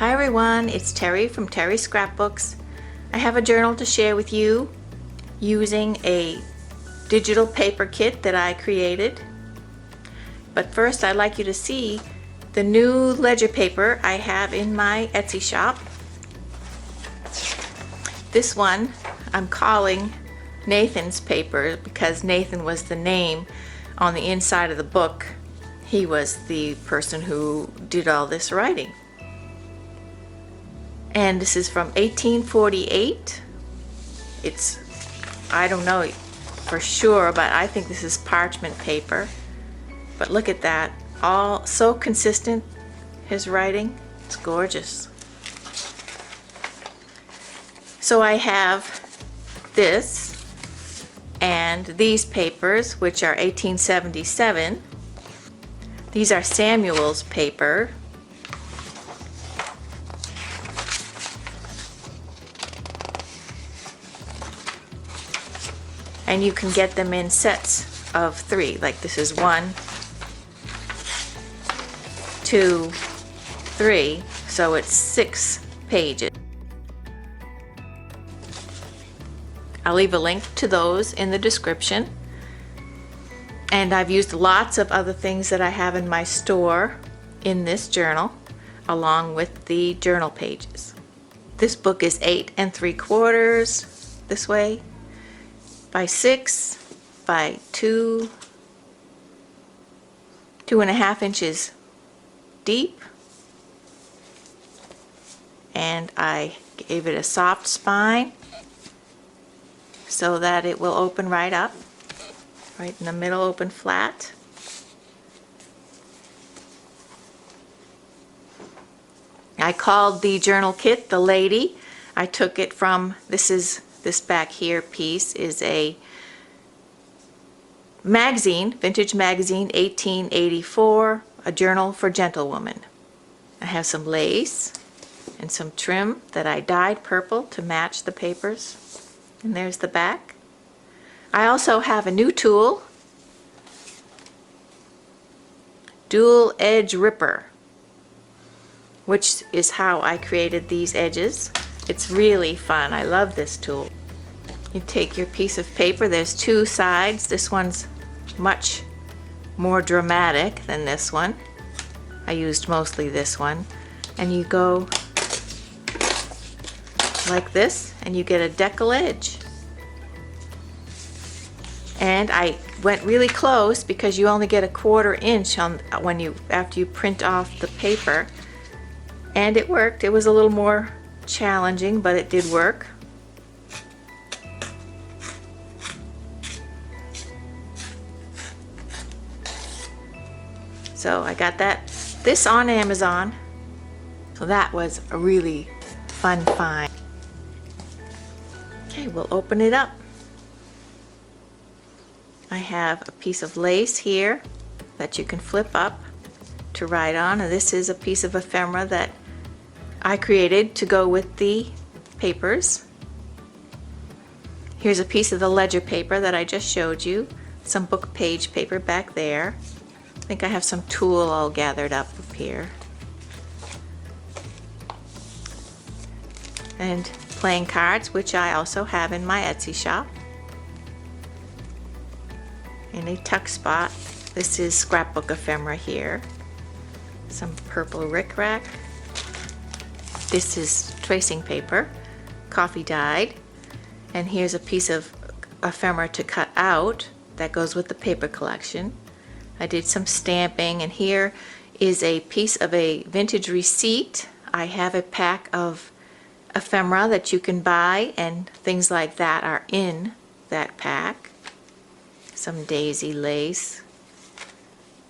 Hi everyone, it's Terry from Terry's Scrapbooks. I have a journal to share with you using a digital paper kit that I created. But first I'd like you to see the new ledger paper I have in my Etsy shop. This one I'm calling Nathan's paper because Nathan was the name on the inside of the book. He was the person who did all this writing. And this is from 1848. It's, I don't know for sure, but I think this is parchment paper. But look at that, all so consistent, his writing, it's gorgeous. So I have this and these papers, which are 1877. These are Samuel's paper. And you can get them in sets of 3. Like this is 1, 2, 3. So it's 6 pages. I'll leave a link to those in the description. And I've used lots of other things that I have in my store in this journal, along with the journal pages. This book is 8 3/4 this way, by 6 by 2.5 inches deep, and I gave it a soft spine so that it will open right up, right in the middle, open flat. I called the journal kit the Lady. I took it from, this back here piece is a magazine, vintage magazine, 1884, a journal for gentlewomen. I have some lace and some trim that I dyed purple to match the papers. And there's the back. I also have a new tool, dual edge ripper, which is how I created these edges. It's really fun. I love this tool. You take your piece of paper, there's 2 sides. This one's much more dramatic than this one. I used mostly this one. And you go like this and you get a decal edge. And I went really close because you only get a 1/4 inch on after you print off the paper. And it worked. It was a little more challenging, but it did work. So I got this on Amazon. So that was a really fun find. Okay, we'll open it up. I have a piece of lace here that you can flip up to write on, and this is a piece of ephemera that I created to go with the papers. Here's a piece of the ledger paper that I just showed you, some book page paper back there. I think I have some tulle all gathered up here. And playing cards, which I also have in my Etsy shop. In a tuck spot. This is scrapbook ephemera here. Some purple rickrack. This is tracing paper, coffee dyed. And here's a piece of ephemera to cut out that goes with the paper collection. I did some stamping, and here is a piece of a vintage receipt. I have a pack of ephemera that you can buy, and things like that are in that pack. Some daisy lace,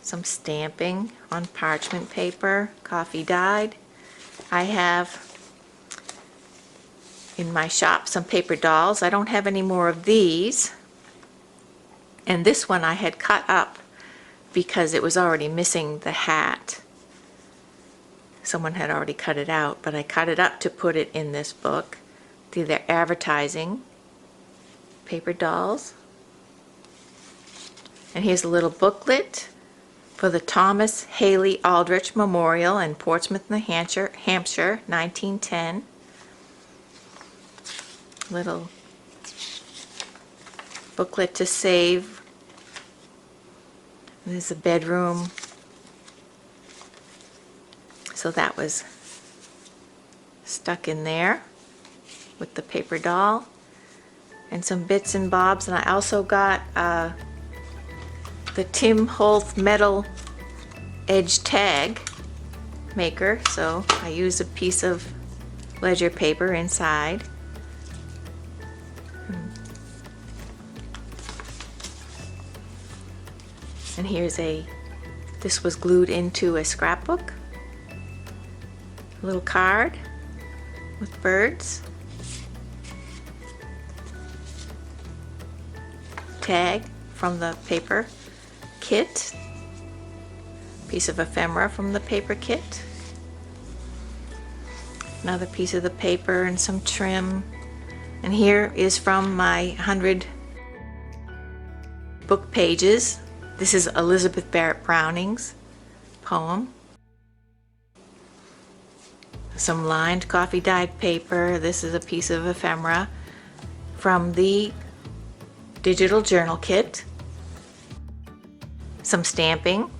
some stamping on parchment paper, coffee dyed. I have in my shop some paper dolls. I don't have any more of these. And this one I had cut up because it was already missing the hat. Someone had already cut it out, but I cut it up to put it in this book. They're advertising paper dolls. And here's a little booklet for the Thomas Haley Aldrich Memorial in Portsmouth, New Hampshire, 1910. Little booklet to save. There's a bedroom. So that was stuck in there with the paper doll and some bits and bobs. And I also got the Tim Holtz metal edge tag maker, so I used a piece of ledger paper inside. And this was glued into a scrapbook. A little card with birds. Tag from the paper kit. Piece of ephemera from the paper kit. Another piece of the paper and some trim. And here is from my 100 book pages. This is Elizabeth Barrett Browning's poem. Some lined coffee dyed paper. This is a piece of ephemera from the digital journal kit. Some stamping.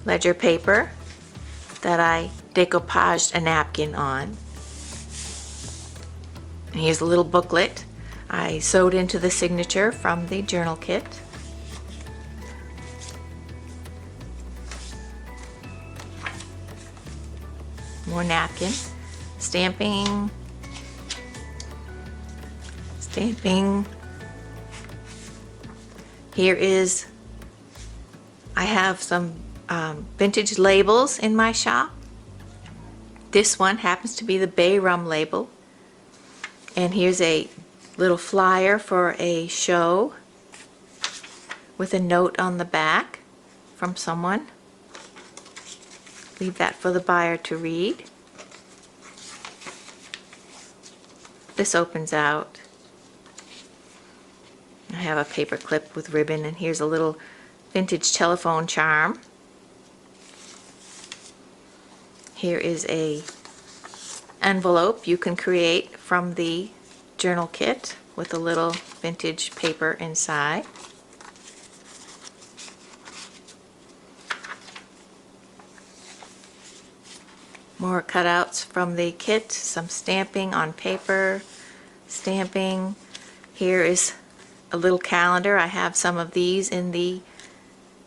Ledger paper that I decoupaged a napkin on. And here's a little booklet I sewed into the signature from the journal kit. More napkin. Stamping. Stamping. Here is, I have some vintage labels in my shop. This one happens to be the Bay Rum label. And here's a little flyer for a show with a note on the back from someone. Leave that for the buyer to read. This opens out. I have a paper clip with ribbon, and here's a little vintage telephone charm. Here is a envelope you can create from the journal kit with a little vintage paper inside. More cutouts from the kit, some stamping on paper, stamping. Here is a little calendar. I have some of these in the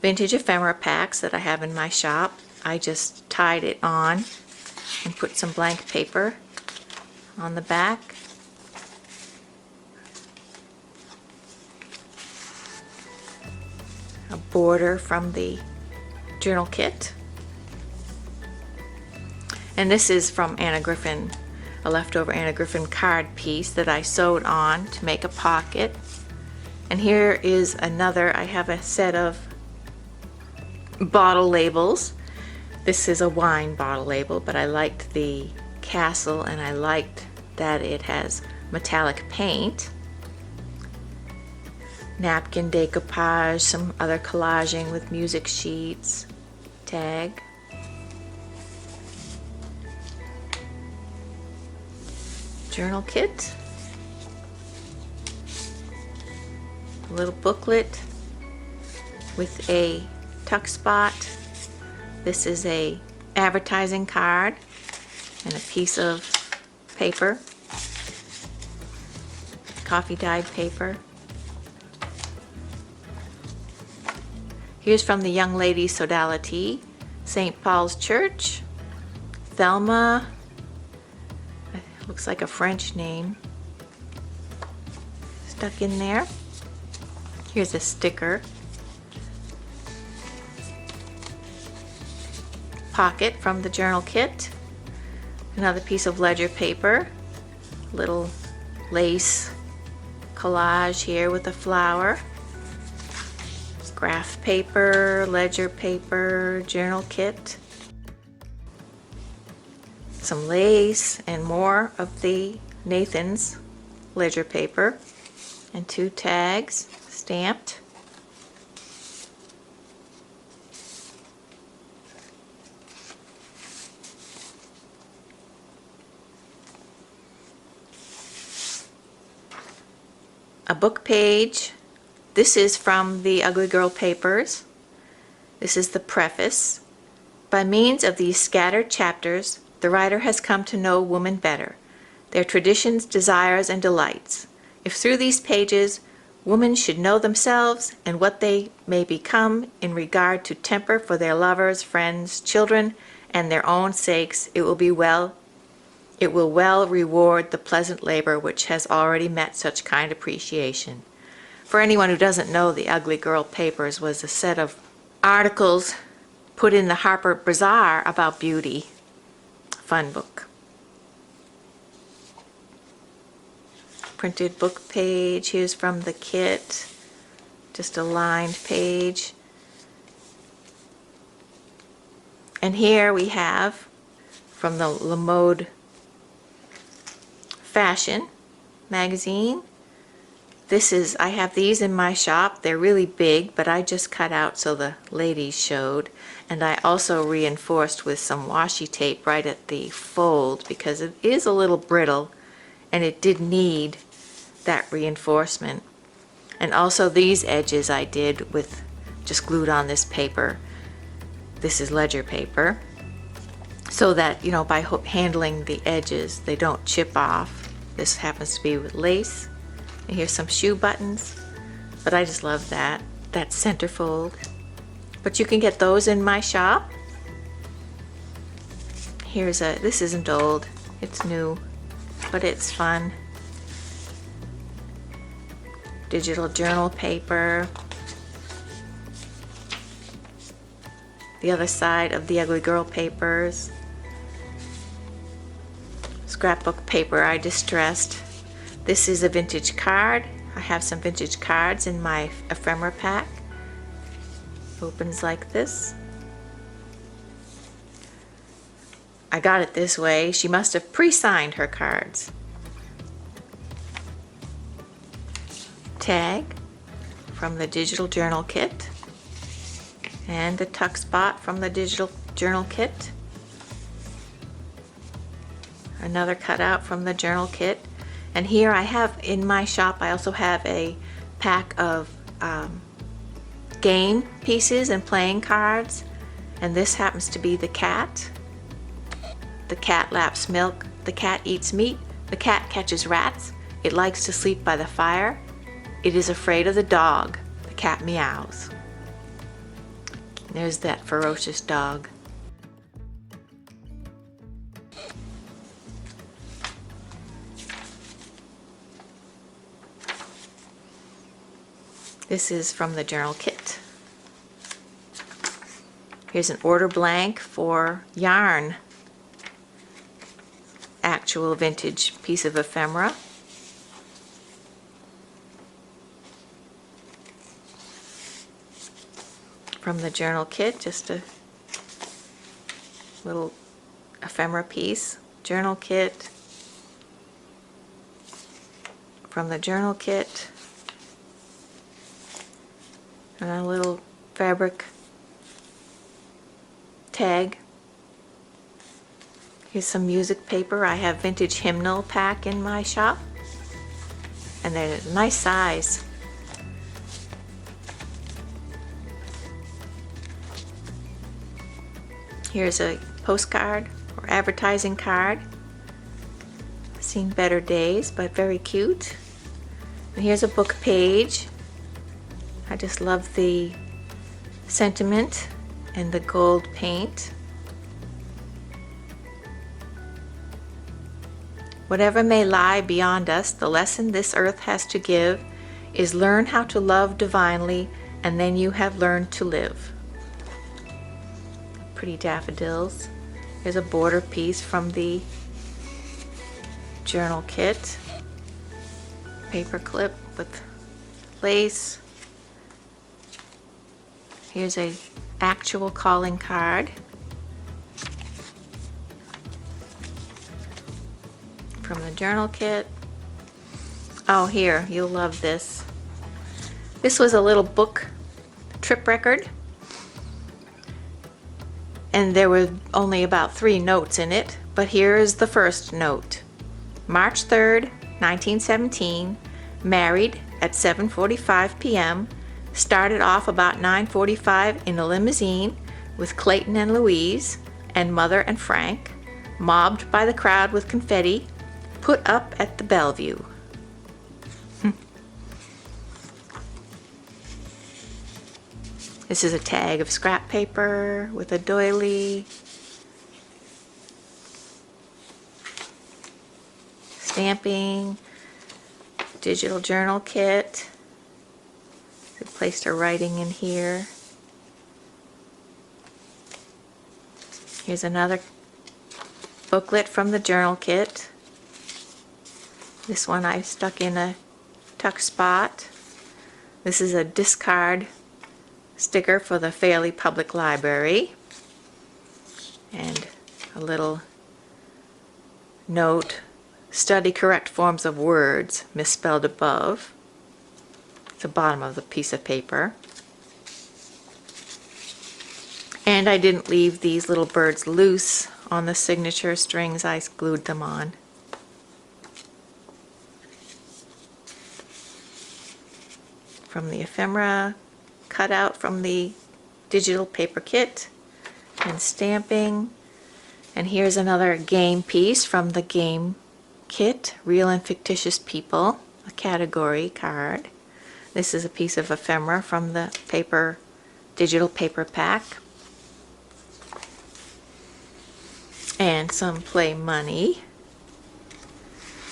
vintage ephemera packs that I have in my shop. I just tied it on and put some blank paper on the back. A border from the journal kit. And this is from Anna Griffin, a leftover Anna Griffin card piece that I sewed on to make a pocket. And here is another, I have a set of bottle labels. This is a wine bottle label, but I liked the castle and I liked that it has metallic paint. Napkin decoupage, some other collaging with music sheets, tag. Journal kit. A little booklet with a tuck spot. This is a advertising card and a piece of paper, coffee dyed paper. Here's from the Young Ladies Sodality, St. Paul's Church, Thelma. Looks like a French name stuck in there. Here's a sticker. Pocket from the journal kit. Another piece of ledger paper. Little lace collage here with a flower. Graph paper, ledger paper, journal kit. Some lace and more of the Nathan's ledger paper and 2 tags stamped. a book page. This is from the Ugly Girl Papers. This is the preface. By means of these scattered chapters, the writer has come to know women better, their traditions, desires, and delights. If through these pages, women should know themselves and what they may become in regard to temper for their lovers, friends, children, and their own sakes, it will well reward the pleasant labor which has already met such kind appreciation. For anyone who doesn't know, the Ugly Girl Papers was a set of articles put in the Harper Bazaar about beauty. Fun book. Printed book page. Here's from the kit. Just a lined page. And here we have from the Le Mode Fashion magazine. I have these in my shop. They're really big, but I just cut out so the ladies showed. And I also reinforced with some washi tape right at the fold because it is a little brittle and it did need that reinforcement. And also these edges I did with just glued on this paper. This is ledger paper. So that, you know, by handling the edges, they don't chip off. This happens to be with lace. And here's some shoe buttons, but I just love that centerfold. But you can get those in my shop. This isn't old, it's new, but it's fun. Digital journal paper. The other side of the Ugly Girl Papers. Scrapbook paper I distressed. This is a vintage card. I have some vintage cards in my ephemera pack. Opens like this. I got it this way. She must have pre-signed her cards. Tag from the digital journal kit. And a tuck spot from the digital journal kit. Another cutout from the journal kit. And here I have in my shop, I also have a pack of game pieces and playing cards. And this happens to be the cat. The cat laps milk. The cat eats meat. The cat catches rats. It likes to sleep by the fire. It is afraid of the dog. The cat meows. There's that ferocious dog. This is from the journal kit. Here's an order blank for yarn. Actual vintage piece of ephemera. From the journal kit, just a little ephemera piece. Journal kit. From the journal kit. And a little fabric tag. Here's some music paper. I have vintage hymnal pack in my shop. And they're a nice size. Here's a postcard or advertising card. Seen better days, but very cute. And here's a book page. I just love the sentiment and the gold paint. Whatever may lie beyond us, the lesson this earth has to give is learn how to love divinely, and then you have learned to live. Pretty daffodils. Here's a border piece from the journal kit. Paper clip with lace. Here's a actual calling card from the journal kit. Oh, here, you'll love this. This was a little book trip record, and there were only about 3 notes in it, but here is the first note. March 3rd, 1917, married, at 7:45 p.m., started off about 9:45 in a limousine with Clayton and Louise and Mother and Frank, mobbed by the crowd with confetti, put up at the Bellevue. This is a tag of scrap paper with a doily, stamping, digital journal kit. We placed her writing in here. Here's another booklet from the journal kit. This one I stuck in a tuck spot. This is a discard sticker for the Fairleigh Public Library. And a little note, study correct forms of words misspelled above. It's the bottom of the piece of paper. And I didn't leave these little birds loose on the signature strings. I glued them on. From the ephemera, cut out from the digital paper kit, and stamping. And here's another game piece from the game kit, Real and Fictitious People, a category card. This is a piece of ephemera from the digital paper pack. And some play money.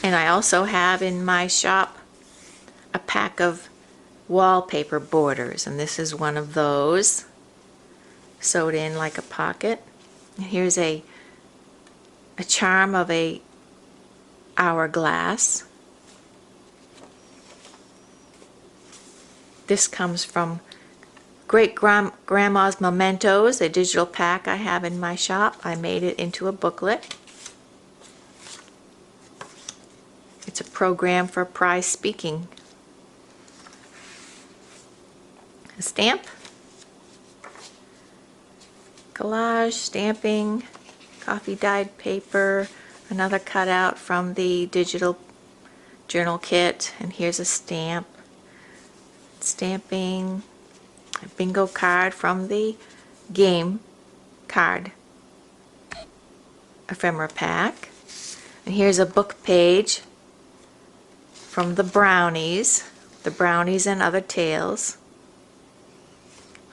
And I also have in my shop a pack of wallpaper borders, and this is one of those, sewed in like a pocket. And here's a charm of a hourglass. This comes from Great Grandma's Mementos, a digital pack I have in my shop. I made it into a booklet. It's a program for prize speaking. A stamp, collage, stamping, coffee dyed paper, another cutout from the digital journal kit, and here's a stamp, stamping, a bingo card from the game card ephemera pack, and here's a book page from the Brownies and Other Tales.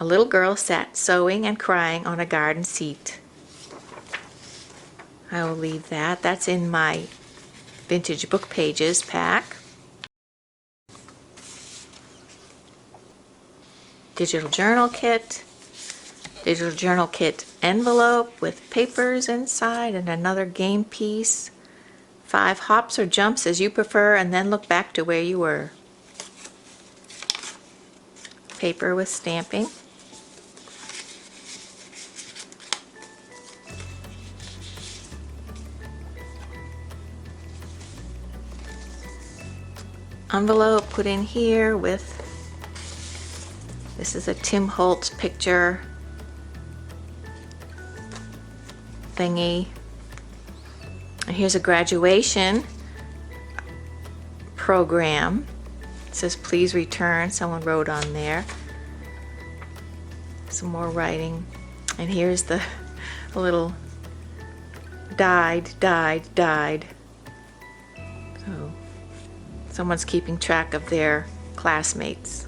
A little girl sat sewing and crying on a garden seat. I will leave that. That's in my Vintage Book Pages pack. Digital journal kit. Digital journal kit envelope with papers inside and another game piece. 5 hops or jumps as you prefer, and then look back to where you were. Paper with stamping. Envelope put in here with, this is a Tim Holtz picture thingy. And here's a graduation program. It says please return, someone wrote on there. Some more writing. And here's the little died. So someone's keeping track of their classmates.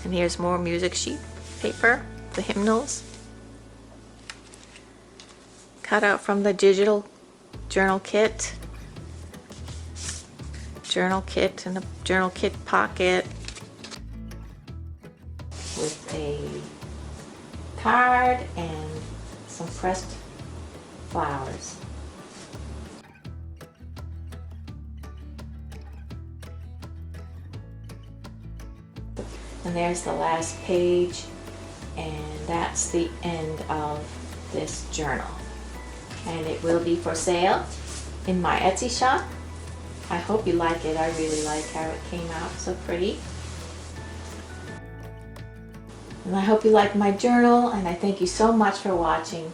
And here's more music sheet paper, the hymnals. Cut out from the digital journal kit. Journal kit and a journal kit pocket with a card and some pressed flowers. And there's the last page, and that's the end of this journal. And it will be for sale in my Etsy shop. I hope you like it. I really like how it came out so pretty. And I hope you like my journal, and I thank you so much for watching.